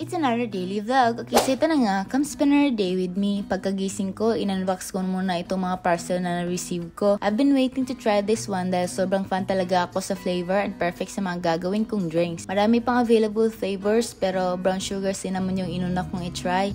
It's another daily vlog. Okay, so ito na nga, come spend another day with me. Pagkagising ko, in-unbox ko muna itong mga parcel na na-receive ko. I've been waiting to try this one dahil sobrang fan talaga ako sa flavor and perfect sa mga gagawin kong drinks. Marami pang available flavors pero brown sugar cinnamon yung inuna kong i-try.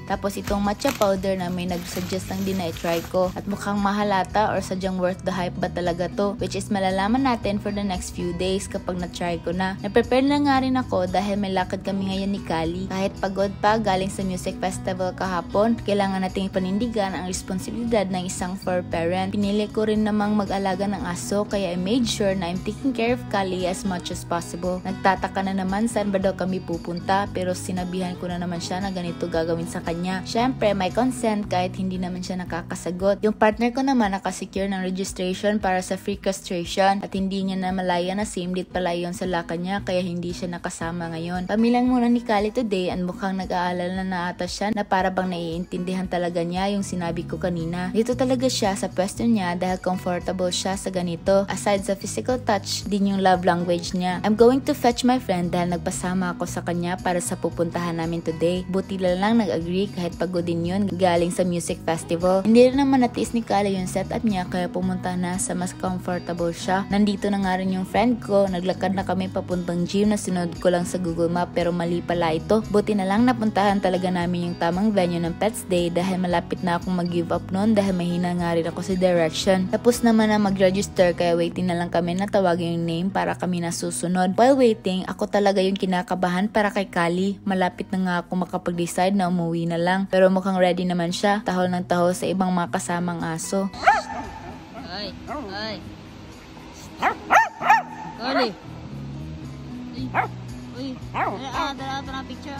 Tapos itong matcha powder na may nag-suggest lang din na i-try ko. At mukhang mahalata or sadyang worth the hype ba talaga to? Which is malalaman natin for the next few days kapag na-try ko na. Na-prepare na nga rin ako dahil may lakad kami ngayon ni Kali. Kahit pagod pa galing sa music festival kahapon, kailangan nating panindigan ang responsibilidad ng isang fur parent. Pinili ko rin namang mag-alaga ng aso kaya I made sure na I'm taking care of Kali as much as possible. Nagtataka na naman saan ba daw kami pupunta pero sinabihan ko na naman siya na ganito gagawin sa kanya. Siyempre, may consent kahit hindi naman siya nakakasagot. Yung partner ko naman nakasecure ng registration para sa free castration at hindi niya na malaya na same date pala yun sa laka niya kaya hindi siya nakasama ngayon. Pamilang muna ni Kali today and mukhang nag-aalala na ata siya na para bang naiintindihan talaga niya yung sinabi ko kanina. Dito talaga siya sa pwesto niya dahil comfortable siya sa ganito. Aside sa physical touch, din yung love language niya. I'm going to fetch my friend dahil nagpasama ako sa kanya para sa pupuntahan namin today. Buti lang nag-agree kahit pagod din yun galing sa music festival. Hindi rin naman natiis ni Kali yung setup niya kaya pumunta na sa mas comfortable siya. Nandito na nga rin yung friend ko. Naglakad na kami papuntang gym na sinunod ko lang sa Google Map pero mali pala ito. Buti na lang napuntahan talaga namin yung tamang venue ng Pets Day dahil malapit na akong mag-give up noon dahil mahina nga rin ako sa direction. Tapos naman na mag-register kaya waiting na lang kami na tawagin yung name para kami nasusunod. While waiting, ako talaga yung kinakabahan para kay Kali. Malapit na nga ako makapag-decide na umuwi na lang. Pero mukhang ready naman siya. Tahol ng tahol sa ibang mga kasamang aso. Ay! Kali! Uy! Dala ito na picture.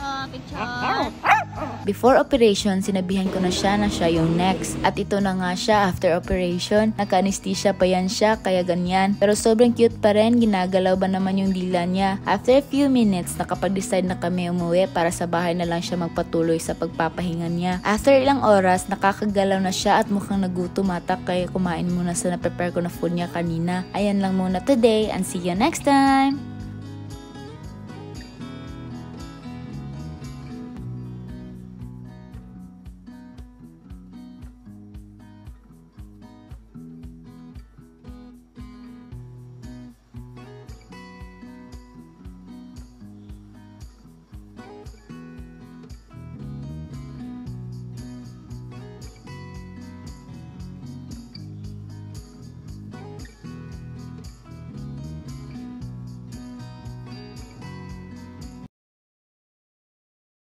Before operation, sinabihan ko na siya yung next. At ito na nga siya after operation. Naka-anesthesia pa yan siya, kaya ganyan. Pero sobrang cute pa rin, ginagalaw ba naman yung dila niya. After a few minutes, nakapag-decide na kami umuwi para sa bahay na lang siya magpatuloy sa pagpapahinga niya. After ilang oras, nakakagalaw na siya at mukhang nagutom ata kaya kumain muna sa na-prepare ko na food niya kanina. Ayan lang muna today and see you next time!